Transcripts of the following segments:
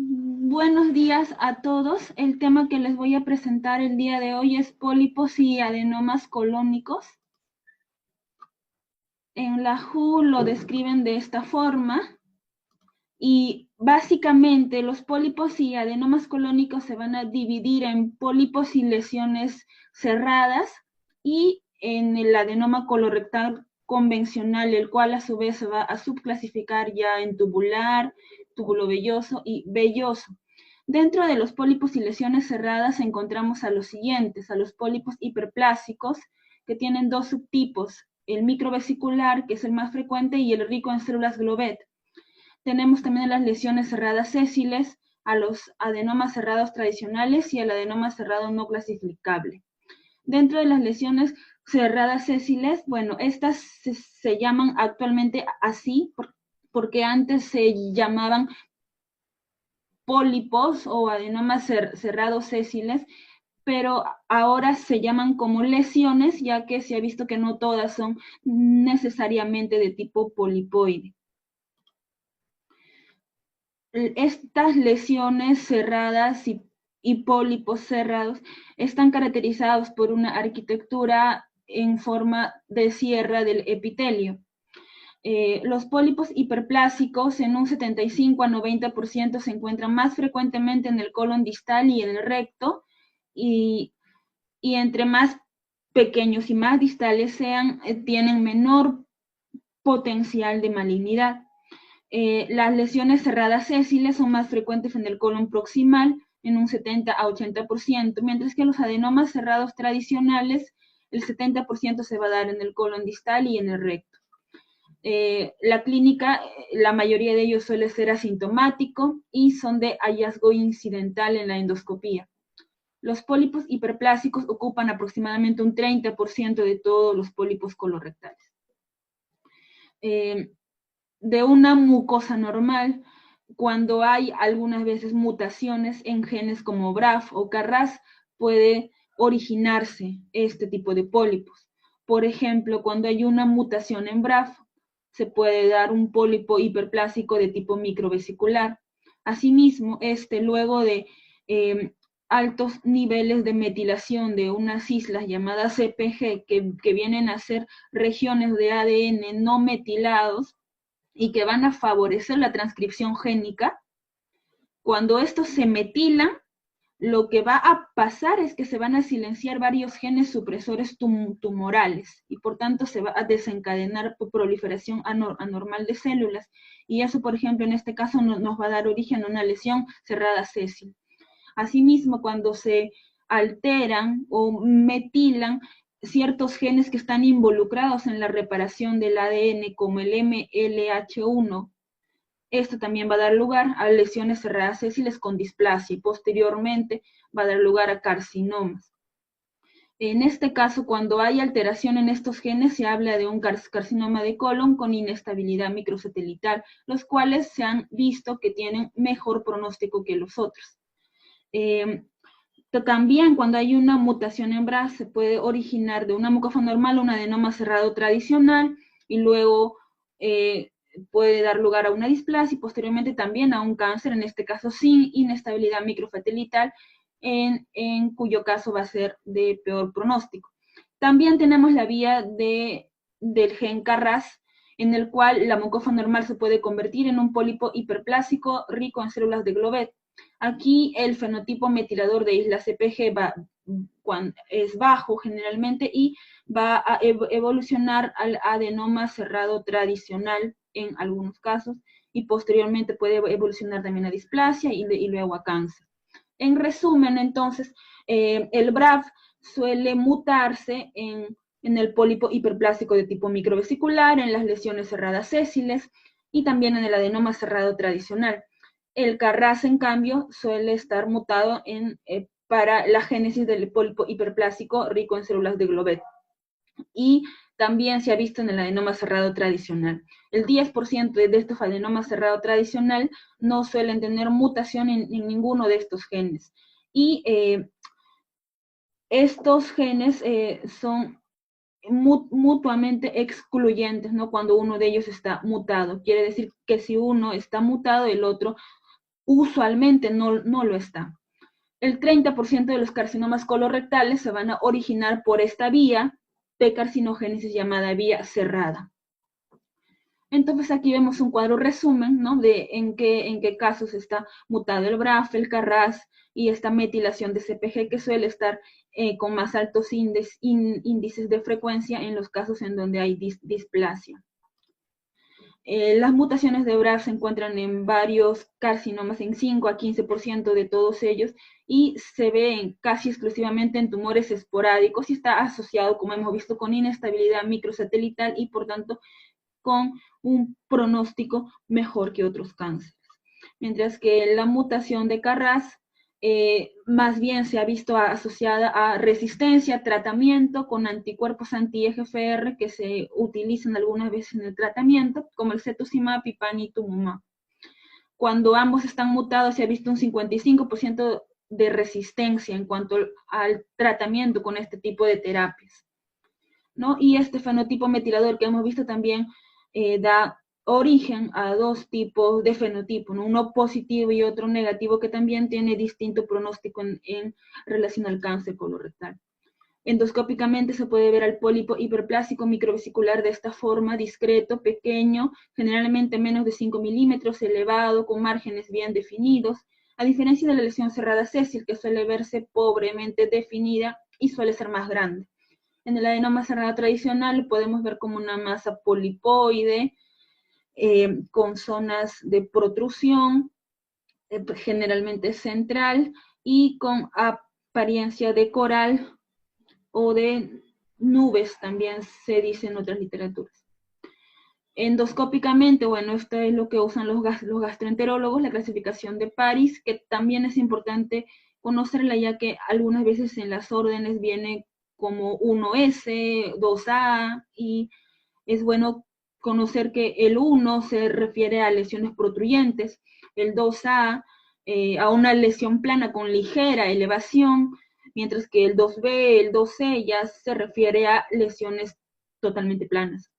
Buenos días a todos. El tema que les voy a presentar el día de hoy es pólipos y adenomas colónicos. En la WHO lo describen de esta forma y básicamente los pólipos y adenomas colónicos se van a dividir en pólipos y lesiones cerradas y en el adenoma colorectal convencional, el cual a su vez se va a subclasificar ya en tubular, túbulo velloso y velloso. Dentro de los pólipos y lesiones cerradas encontramos a los siguientes, a los pólipos hiperplásicos, que tienen dos subtipos, el microvesicular, que es el más frecuente, y el rico en células Glovet. Tenemos también las lesiones cerradas sésiles, a los adenomas cerrados tradicionales y al adenoma cerrado no clasificable. Dentro de las lesiones cerradas sésiles, bueno, estas se llaman actualmente así porque antes se llamaban pólipos o adenomas cerrados sésiles, pero ahora se llaman como lesiones, ya que se ha visto que no todas son necesariamente de tipo polipoide. Estas lesiones cerradas y pólipos cerrados están caracterizados por una arquitectura en forma de sierra del epitelio. Los pólipos hiperplásicos en un 75 a 90% se encuentran más frecuentemente en el colon distal y en el recto, y, y entre más pequeños y más distales sean, tienen menor potencial de malignidad. Las lesiones cerradas sésiles son más frecuentes en el colon proximal, en un 70 a 80%, mientras que los adenomas cerrados tradicionales, el 70% se va a dar en el colon distal y en el recto. La clínica, la mayoría de ellos suele ser asintomático y son de hallazgo incidental en la endoscopía. Los pólipos hiperplásicos ocupan aproximadamente un 30% de todos los pólipos colorectales. De una mucosa normal, cuando hay algunas veces mutaciones en genes como BRAF o CARRAS, puede originarse este tipo de pólipos. Por ejemplo, cuando hay una mutación en BRAF, se puede dar un pólipo hiperplásico de tipo microvesicular. Asimismo, luego de altos niveles de metilación de unas islas llamadas CPG, que vienen a ser regiones de ADN no metilados, y que van a favorecer la transcripción génica, cuando estos se metilan, lo que va a pasar es que se van a silenciar varios genes supresores tumorales y por tanto se va a desencadenar proliferación anormal de células, y eso, por ejemplo, en este caso nos va a dar origen a una lesión cerrada sésil. Asimismo, cuando se alteran o metilan ciertos genes que están involucrados en la reparación del ADN, como el MLH1, esto también va a dar lugar a lesiones cerradas sésiles con displasia y posteriormente va a dar lugar a carcinomas. En este caso, cuando hay alteración en estos genes, se habla de un carcinoma de colon con inestabilidad microsatelital, los cuales se han visto que tienen mejor pronóstico que los otros. También cuando hay una mutación en BRAF se puede originar de una mucosa normal un adenoma cerrado tradicional y luego puede dar lugar a una displasia y posteriormente también a un cáncer, en este caso sin inestabilidad microsatelital, en cuyo caso va a ser de peor pronóstico. También tenemos la vía del gen CARRAS, en el cual la mucosa normal se puede convertir en un pólipo hiperplásico rico en células de Glovet. Aquí el fenotipo metilador de isla CPG es bajo generalmente y va a evolucionar al adenoma cerrado tradicional en algunos casos, y posteriormente puede evolucionar también a displasia y luego a cáncer. En resumen, entonces, el BRAF suele mutarse en el pólipo hiperplásico de tipo microvesicular, en las lesiones cerradas sésiles y también en el adenoma cerrado tradicional. El CARRAS, en cambio, suele estar mutado para la génesis del pólipo hiperplásico rico en células de Glovet. Y también se ha visto en el adenoma cerrado tradicional. El 10% de estos adenomas cerrado tradicional no suelen tener mutación en ninguno de estos genes. Y estos genes son mutuamente excluyentes, ¿no? Cuando uno de ellos está mutado. Quiere decir que si uno está mutado, el otro usualmente no lo está. El 30% de los carcinomas colorectales se van a originar por esta vía de carcinogénesis llamada vía cerrada. Entonces aquí vemos un cuadro resumen, ¿no? De en qué casos está mutado el BRAF, el CARRAS y esta metilación de CPG que suele estar con más altos índices de frecuencia en los casos en donde hay displasia. Las mutaciones de BRAF se encuentran en varios carcinomas, en 5 a 15% de todos ellos, y se ven casi exclusivamente en tumores esporádicos y está asociado, como hemos visto, con inestabilidad microsatelital y por tanto con un pronóstico mejor que otros cánceres. Mientras que la mutación de CARRAS más bien se ha visto asociada a resistencia, tratamiento con anticuerpos anti-EGFR que se utilizan algunas veces en el tratamiento, como el cetuximab y panitumumab. Cuando ambos están mutados se ha visto un 55% de resistencia en cuanto al tratamiento con este tipo de terapias, ¿no? Y este fenotipo metilador que hemos visto también da origen a dos tipos de fenotipo, ¿no? Uno positivo y otro negativo que también tiene distinto pronóstico en relación al cáncer colorectal. Endoscópicamente se puede ver al pólipo hiperplásico microvesicular de esta forma, discreto, pequeño, generalmente menos de 5 milímetros, elevado, con márgenes bien definidos, a diferencia de la lesión cerrada sésil, que suele verse pobremente definida y suele ser más grande. En el adenoma cerrado tradicional podemos ver como una masa polipoide, con zonas de protrusión, generalmente central, y con apariencia de coral o de nubes, también se dice en otras literaturas. Endoscópicamente, bueno, esto es lo que usan los gastroenterólogos, la clasificación de Paris, que también es importante conocerla, ya que algunas veces en las órdenes viene como 1S, 2A, y es bueno conocer que el 1 se refiere a lesiones protruyentes, el 2A a una lesión plana con ligera elevación, mientras que el 2B, el 2C ya se refiere a lesiones totalmente planas.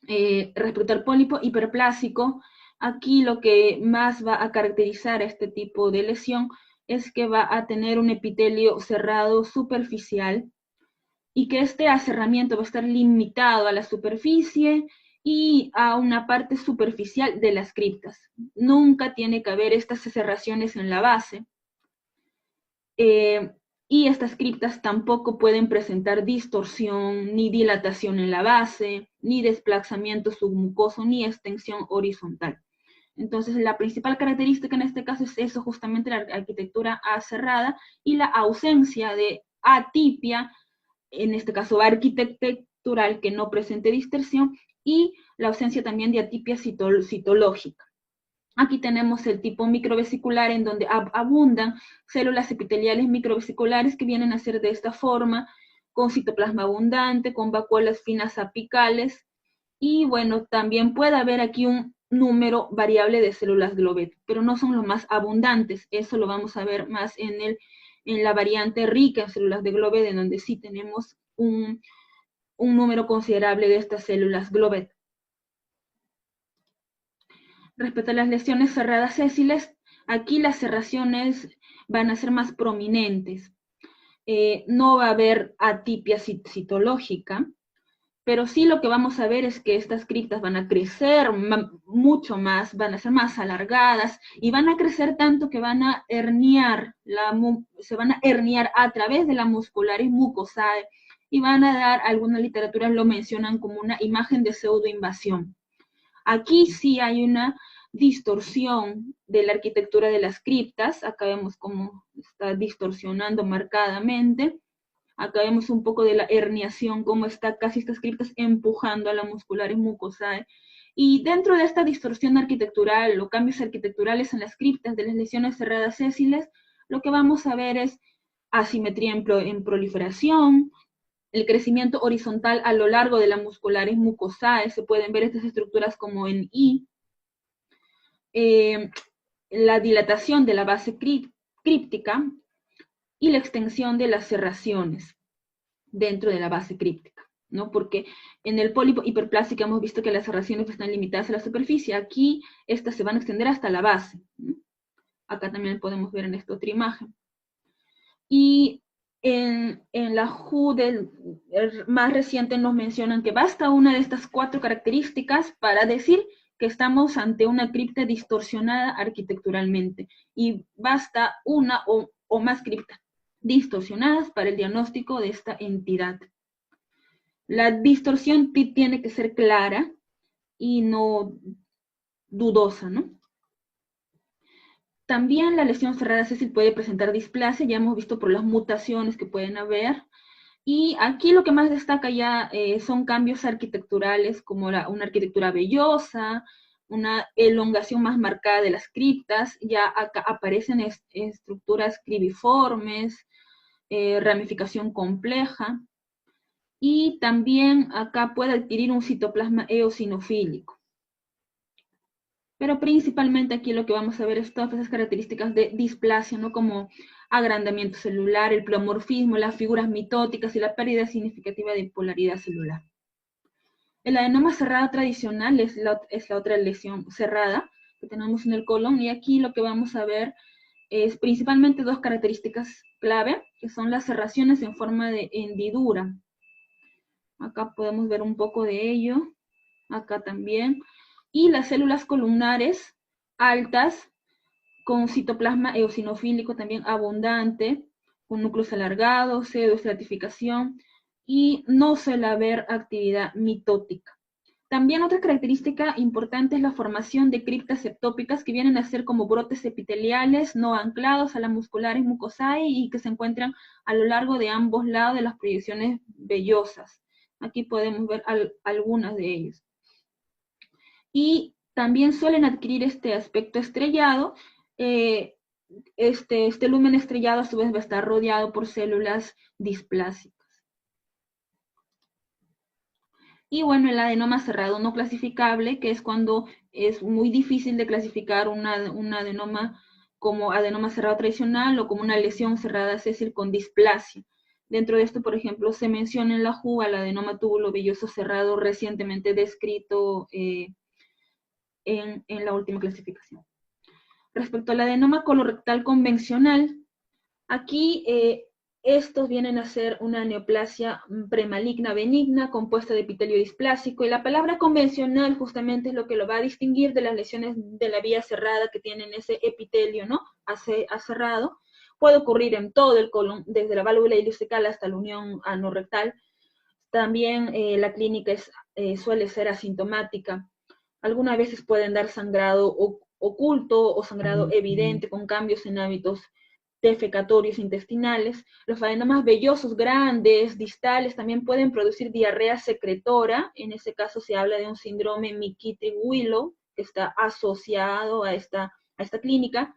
Respecto al pólipo hiperplásico, aquí lo que más va a caracterizar a este tipo de lesión es que va a tener un epitelio cerrado superficial, y que este aserramiento va a estar limitado a la superficie y a una parte superficial de las criptas. Nunca tiene que haber estas serraciones en la base. Y estas criptas tampoco pueden presentar distorsión, ni dilatación en la base, ni desplazamiento submucoso, ni extensión horizontal. Entonces, la principal característica en este caso es eso, justamente la arquitectura aserrada y la ausencia de atipia, en este caso arquitectural, que no presente distorsión, y la ausencia también de atipia citológica. Aquí tenemos el tipo microvesicular, en donde abundan células epiteliales microvesiculares que vienen a ser de esta forma, con citoplasma abundante, con vacuolas finas apicales, y bueno, también puede haber aquí un número variable de células Globet, pero no son los más abundantes. Eso lo vamos a ver más en la variante rica en células de Globet, en donde sí tenemos un número considerable de estas células Globet. Respecto a las lesiones cerradas sésiles, aquí las serraciones van a ser más prominentes. No va a haber atipia citológica, pero sí lo que vamos a ver es que estas criptas van a crecer mucho más, van a ser más alargadas y van a crecer tanto que van a herniar, se van a herniar a través de la muscularis mucosae, y van a dar, algunas literaturas lo mencionan como una imagen de pseudoinvasión. Aquí sí hay una distorsión de la arquitectura de las criptas. Acá vemos cómo está distorsionando marcadamente. Acá vemos un poco de la herniación, cómo está casi estas criptas empujando a la muscularis mucosae. Y dentro de esta distorsión arquitectural o cambios arquitecturales en las criptas de las lesiones cerradas sésiles, lo que vamos a ver es asimetría en proliferación, el crecimiento horizontal a lo largo de la muscularis mucosae. Se pueden ver estas estructuras como en I. La dilatación de la base críptica y la extensión de las serraciones dentro de la base críptica. ¿no? Porque en el pólipo hiperplástico hemos visto que las serraciones están limitadas a la superficie. Aquí estas se van a extender hasta la base, ¿no? Acá también podemos ver en esta otra imagen. Y en la WHO más reciente nos mencionan que basta una de estas 4 características para decir que estamos ante una cripta distorsionada arquitecturalmente, y basta una o más criptas distorsionadas para el diagnóstico de esta entidad. La distorsión tiene que ser clara y no dudosa, ¿no? También la lesión cerrada sésil puede presentar displasia, ya hemos visto por las mutaciones que pueden haber. Y aquí lo que más destaca ya son cambios arquitecturales, como una arquitectura vellosa, una elongación más marcada de las criptas, ya acá aparecen estructuras cribiformes, ramificación compleja, y también acá puede adquirir un citoplasma eosinofílico. Pero principalmente aquí lo que vamos a ver es todas esas características de displasia, ¿no? Como agrandamiento celular, el pleomorfismo, las figuras mitóticas y la pérdida significativa de polaridad celular. El adenoma cerrado tradicional es la otra lesión cerrada que tenemos en el colon, y aquí lo que vamos a ver es principalmente 2 características clave, que son las cerraciones en forma de hendidura. Acá podemos ver un poco de ello, acá también. Y las células columnares altas, con citoplasma eosinofílico también abundante, con núcleos alargados, pseudoestratificación, y no suele haber actividad mitótica. También otra característica importante es la formación de criptas ectópicas, que vienen a ser como brotes epiteliales no anclados a las musculares mucosae y que se encuentran a lo largo de ambos lados de las proyecciones vellosas. Aquí podemos ver algunas de ellas. Y también suelen adquirir este aspecto estrellado. Este lumen estrellado a su vez va a estar rodeado por células displásicas. Y bueno, el adenoma cerrado no clasificable, que es cuando es muy difícil de clasificar un adenoma como adenoma cerrado tradicional o como una lesión cerrada sésil con displasia. Dentro de esto, por ejemplo, se menciona en la WHO al adenoma túbulo velloso cerrado recientemente descrito en la última clasificación. Respecto al adenoma colorectal convencional, aquí estos vienen a ser una neoplasia premaligna benigna compuesta de epitelio displásico, y la palabra convencional justamente es lo que lo va a distinguir de las lesiones de la vía cerrada que tienen ese epitelio, ¿no? Acerrado. Puede ocurrir en todo el colon, desde la válvula ileocecal hasta la unión anorrectal. También la clínica suele ser asintomática. Algunas veces pueden dar sangrado oculto o sangrado evidente con cambios en hábitos defecatorios intestinales. Los adenomas vellosos grandes, distales, también pueden producir diarrea secretora. En ese caso se habla de un síndrome McKittrick-Willow, que está asociado a esta clínica.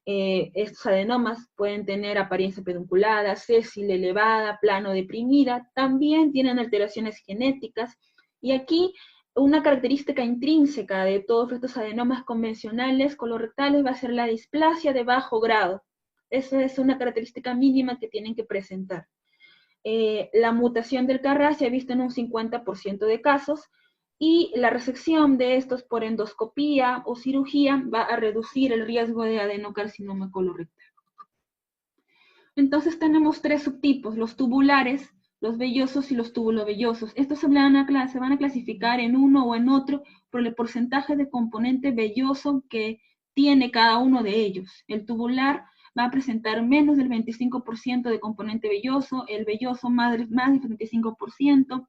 Estos adenomas pueden tener apariencia pedunculada, sésil elevada, plano deprimida. También tienen alteraciones genéticas. Y aquí una característica intrínseca de todos estos adenomas convencionales colorectales va a ser la displasia de bajo grado. Esa es una característica mínima que tienen que presentar. La mutación del KRAS se ha visto en un 50% de casos, y la resección de estos por endoscopía o cirugía va a reducir el riesgo de adenocarcinoma colorectal. Entonces tenemos 3 subtipos: los tubulares, los vellosos y los tubulovellosos. Estos se van a clasificar en uno o en otro por el porcentaje de componente velloso que tiene cada uno de ellos. El tubular va a presentar menos del 25% de componente velloso, el velloso más del 75%,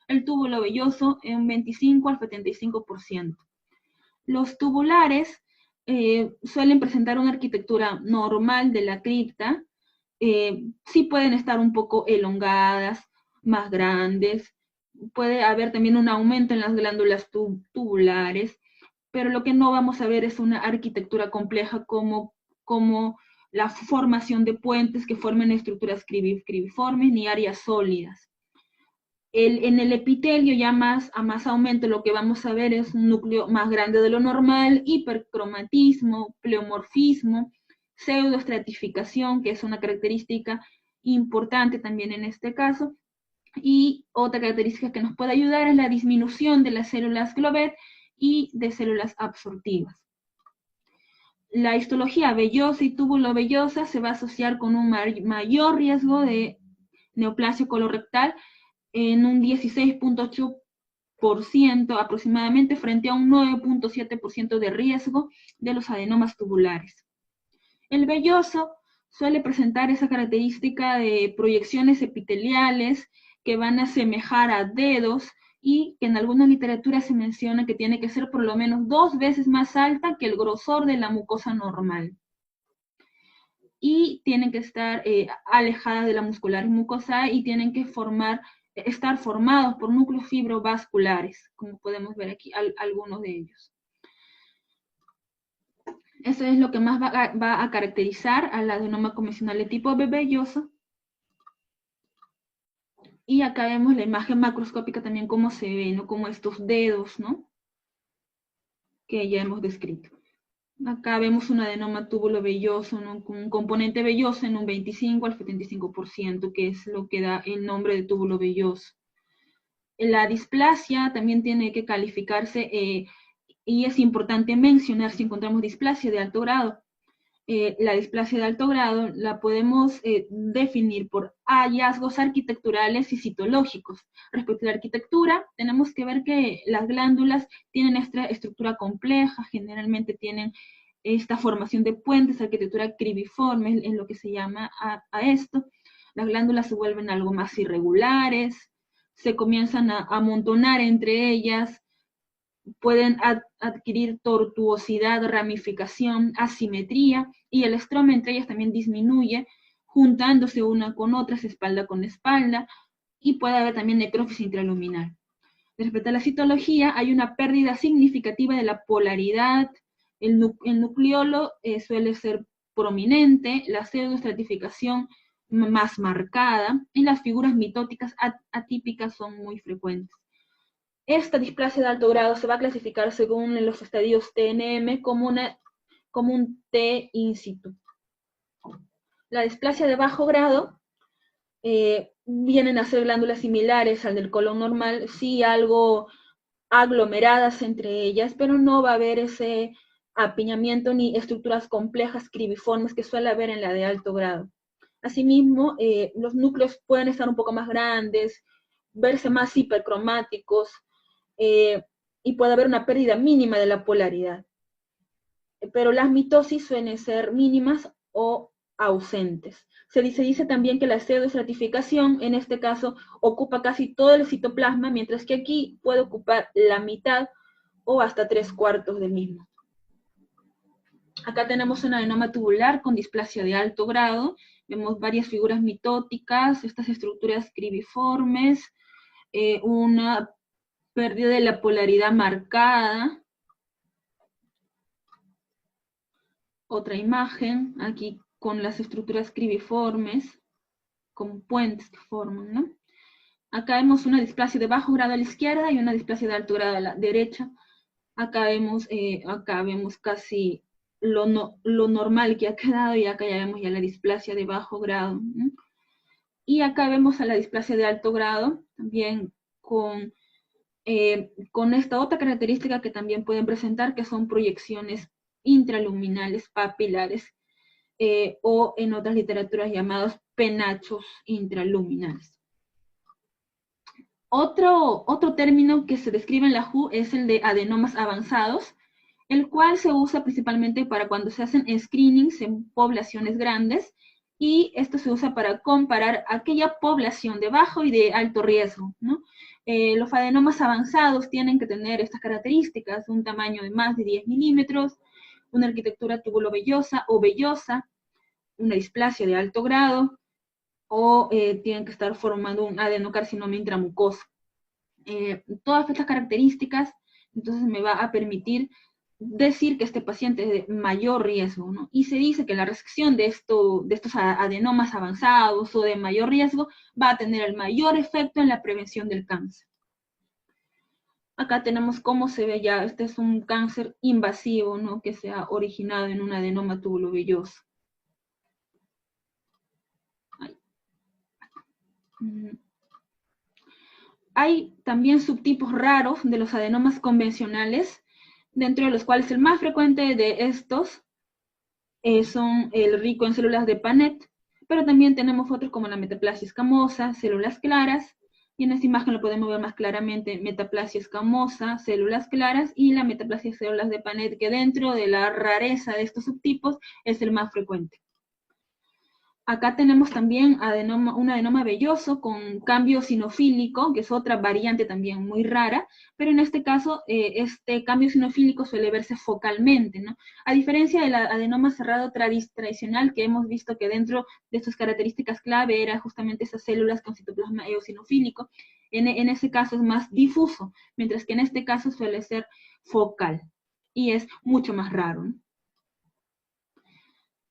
el túbulo velloso en 25 al 75%. Los tubulares suelen presentar una arquitectura normal de la cripta. Sí pueden estar un poco elongadas, más grandes, puede haber también un aumento en las glándulas tubulares, pero lo que no vamos a ver es una arquitectura compleja como la formación de puentes que formen estructuras cribiformes ni áreas sólidas. En el epitelio ya a más aumento lo que vamos a ver es un núcleo más grande de lo normal, hipercromatismo, pleomorfismo, pseudoestratificación, que es una característica importante también en este caso, Y otra característica que nos puede ayudar es la disminución de las células Glovet y de células absortivas. La histología vellosa y túbulo vellosa se va a asociar con un mayor riesgo de neoplasia colorectal en un 16,8% aproximadamente frente a un 9,7% de riesgo de los adenomas tubulares. El velloso suele presentar esa característica de proyecciones epiteliales que van a asemejar a dedos y que en alguna literatura se menciona que tiene que ser por lo menos 2 veces más alta que el grosor de la mucosa normal. Y tienen que estar alejadas de la muscularis mucosae y tienen que estar formados por núcleos fibrovasculares, como podemos ver aquí algunos de ellos. Eso es lo que más va a caracterizar al adenoma convencional de tipo B velloso. Y acá vemos la imagen macroscópica también cómo se ve, ¿no? Como estos dedos, ¿no? Que ya hemos descrito. Acá vemos un adenoma túbulo velloso, ¿no? Con un componente velloso en un 25 al 75%, que es lo que da el nombre de túbulo velloso. La displasia también tiene que calificarse, y es importante mencionar si encontramos displasia de alto grado. La displasia de alto grado la podemos definir por hallazgos arquitecturales y citológicos. Respecto a la arquitectura, tenemos que ver que las glándulas tienen esta estructura compleja, generalmente tienen esta formación de puentes, arquitectura cribiforme, es lo que se llama a esto. Las glándulas se vuelven algo más irregulares, se comienzan a amontonar entre ellas, pueden adquirir tortuosidad, ramificación, asimetría, y el estroma entre ellas también disminuye, juntándose una con otras, espalda con espalda, y puede haber también necrosis intraluminal. Respecto a la citología, hay una pérdida significativa de la polaridad, el nucleolo suele ser prominente, la pseudoestratificación más marcada, y las figuras mitóticas atípicas son muy frecuentes. Esta displasia de alto grado se va a clasificar según los estadios TNM como un T in situ. La displasia de bajo grado vienen a ser glándulas similares al del colon normal, sí algo aglomeradas entre ellas, pero no va a haber ese apiñamiento ni estructuras complejas cribiformes que suele haber en la de alto grado. Asimismo, los núcleos pueden estar un poco más grandes, verse más hipercromáticos, y puede haber una pérdida mínima de la polaridad. Pero las mitosis suelen ser mínimas o ausentes. Se dice también que la pseudoestratificación, en este caso, ocupa casi todo el citoplasma, mientras que aquí puede ocupar la mitad o hasta 3/4 del mismo. Acá tenemos un adenoma tubular con displasia de alto grado. Vemos varias figuras mitóticas, estas estructuras cribiformes, una pérdida de la polaridad marcada. Otra imagen, aquí con las estructuras cribiformes, con puentes que forman, ¿no? Acá vemos una displasia de bajo grado a la izquierda y una displasia de alto grado a la derecha. Acá vemos casi lo normal que ha quedado, y acá ya vemos ya la displasia de bajo grado, ¿no? Y acá vemos a la displasia de alto grado, también con esta otra característica que también pueden presentar, que son proyecciones intraluminales papilares, o en otras literaturas llamados penachos intraluminales. Otro término que se describe en la WHO es el de adenomas avanzados, el cual se usa principalmente para cuando se hacen screenings en poblaciones grandes, y esto se usa para comparar aquella población de bajo y de alto riesgo, ¿no? Los adenomas avanzados tienen que tener estas características: un tamaño de más de 10 milímetros, una arquitectura tubulovellosa o vellosa, una displasia de alto grado, o tienen que estar formando un adenocarcinoma intramucoso. Todas estas características entonces me va a permitir decir que este paciente es de mayor riesgo, ¿no? Y se dice que la resección de estos adenomas avanzados o de mayor riesgo va a tener el mayor efecto en la prevención del cáncer. Acá tenemos cómo se ve ya, este es un cáncer invasivo, ¿no? Que se ha originado en un adenoma tubulovelloso. Hay también subtipos raros de los adenomas convencionales, dentro de los cuales el más frecuente de estos son el rico en células de Panet, pero también tenemos otros como la metaplasia escamosa, células claras, y en esta imagen lo podemos ver más claramente, metaplasia escamosa, células claras, y la metaplasia células de Panet, que dentro de la rareza de estos subtipos es el más frecuente. Acá tenemos también un adenoma velloso con cambio sinofílico, que es otra variante también muy rara, pero en este caso este cambio sinofílico suele verse focalmente, ¿no? A diferencia del adenoma cerrado tradicional, que hemos visto que dentro de sus características clave era justamente esas células con citoplasma eosinofílico, en ese caso es más difuso, mientras que en este caso suele ser focal, y es mucho más raro, ¿no?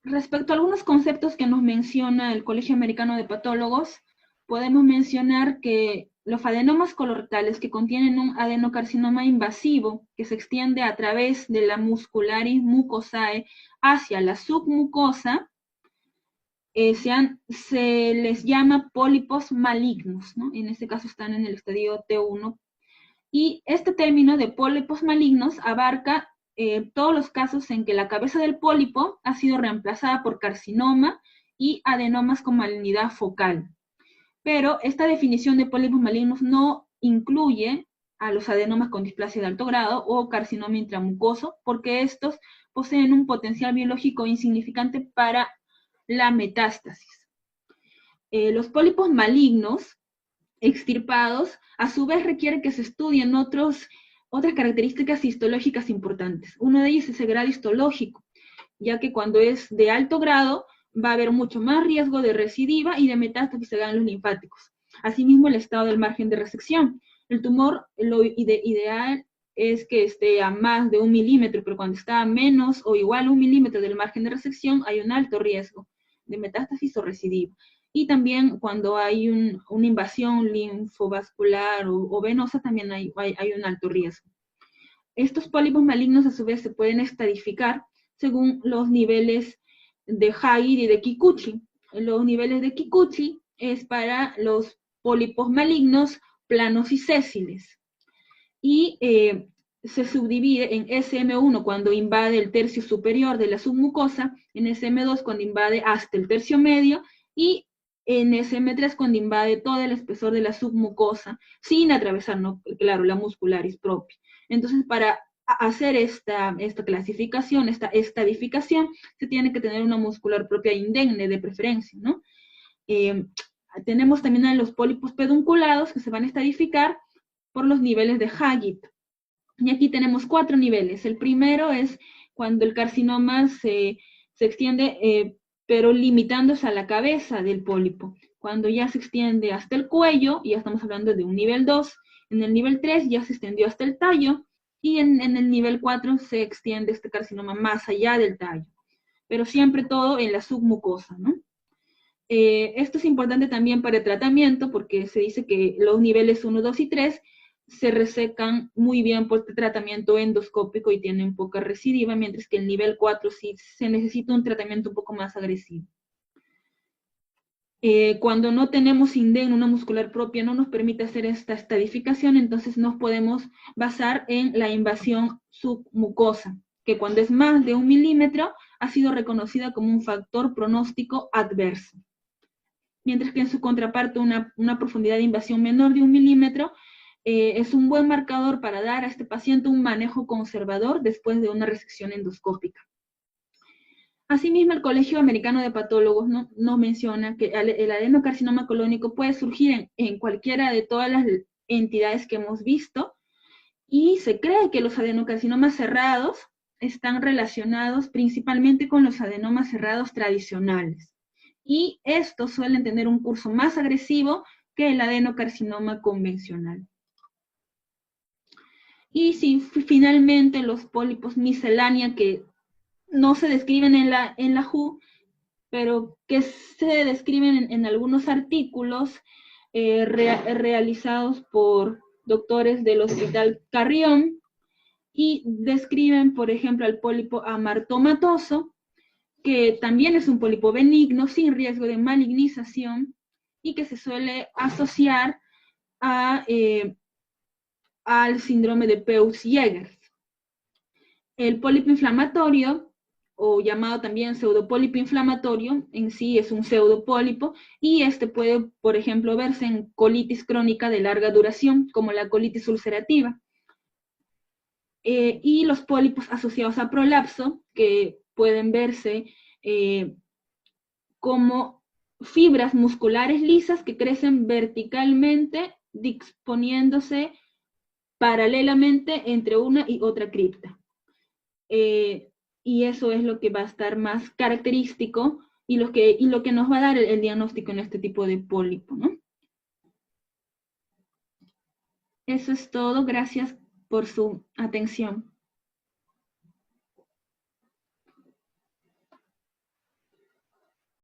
Respecto a algunos conceptos que nos menciona el Colegio Americano de Patólogos, podemos mencionar que los adenomas colorectales que contienen un adenocarcinoma invasivo que se extiende a través de la muscularis mucosae hacia la submucosa, se les llama pólipos malignos, ¿no? En este caso están en el estadio T1. Y este término de pólipos malignos abarca todos los casos en que la cabeza del pólipo ha sido reemplazada por carcinoma y adenomas con malignidad focal. Pero esta definición de pólipos malignos no incluye a los adenomas con displasia de alto grado o carcinoma intramucoso, porque estos poseen un potencial biológico insignificante para la metástasis. Los pólipos malignos extirpados, a su vez requiere que se estudien otras características histológicas importantes. Uno de ellos es el grado histológico, ya que cuando es de alto grado va a haber mucho más riesgo de recidiva y de metástasis en los linfáticos. Asimismo, el estado del margen de resección. El tumor, lo ideal es que esté a más de 1 milímetro, pero cuando está a menos o igual a 1 milímetro del margen de resección, hay un alto riesgo de metástasis o recidiva. Y también cuando hay una invasión linfovascular o venosa, también hay un alto riesgo. Estos pólipos malignos a su vez se pueden estadificar según los niveles de Hagrid y de Kikuchi. Los niveles de Kikuchi es para los pólipos malignos planos y sésiles. Y se subdivide en SM1 cuando invade el tercio superior de la submucosa, en SM2 cuando invade hasta el tercio medio, y en SM3 cuando invade todo el espesor de la submucosa, sin atravesar, ¿no? Claro, la muscularis propia. Entonces, para hacer esta clasificación, esta estadificación, se tiene que tener una muscular propia indemne de preferencia, ¿no? Tenemos también a los pólipos pedunculados que se van a estadificar por los niveles de Hagrid. Y aquí tenemos 4 niveles. El primero es cuando el carcinoma se extiende, pero limitándose a la cabeza del pólipo. Cuando ya se extiende hasta el cuello, ya estamos hablando de un nivel 2. En el nivel 3 ya se extendió hasta el tallo, y en el nivel 4 se extiende este carcinoma más allá del tallo. Pero siempre todo en la submucosa, ¿no? Esto es importante también para el tratamiento, porque se dice que los niveles 1, 2 y 3 se resecan muy bien por tratamiento endoscópico y tienen poca recidiva, mientras que el nivel 4 sí se necesita un tratamiento un poco más agresivo. Cuando no tenemos indemne, una muscular propia, no nos permite hacer esta estadificación, entonces nos podemos basar en la invasión submucosa, que cuando es más de 1 milímetro ha sido reconocida como un factor pronóstico adverso. Mientras que en su contraparte una profundidad de invasión menor de 1 milímetro es un buen marcador para dar a este paciente un manejo conservador después de una resección endoscópica. Asimismo, el Colegio Americano de Patólogos nos menciona que el adenocarcinoma colónico puede surgir en cualquiera de todas las entidades que hemos visto, y se cree que los adenocarcinomas cerrados están relacionados principalmente con los adenomas cerrados tradicionales. Y estos suelen tener un curso más agresivo que el adenocarcinoma convencional. Y sí, finalmente los pólipos miscelánea, que no se describen en la WHO, pero que se describen en algunos artículos realizados por doctores del Hospital Carrión, y describen, por ejemplo, al pólipo amartomatoso, que también es un pólipo benigno, sin riesgo de malignización, y que se suele asociar al síndrome de Peutz-Jeghers. El pólipo inflamatorio, o llamado también pseudopólipo inflamatorio, en sí es un pseudopólipo y este puede, por ejemplo, verse en colitis crónica de larga duración, como la colitis ulcerativa. Y los pólipos asociados a prolapso, que pueden verse como fibras musculares lisas que crecen verticalmente, disponiéndose paralelamente entre una y otra cripta. Y eso es lo que va a estar más característico y lo que nos va a dar el diagnóstico en este tipo de pólipo, ¿no? Eso es todo. Gracias por su atención.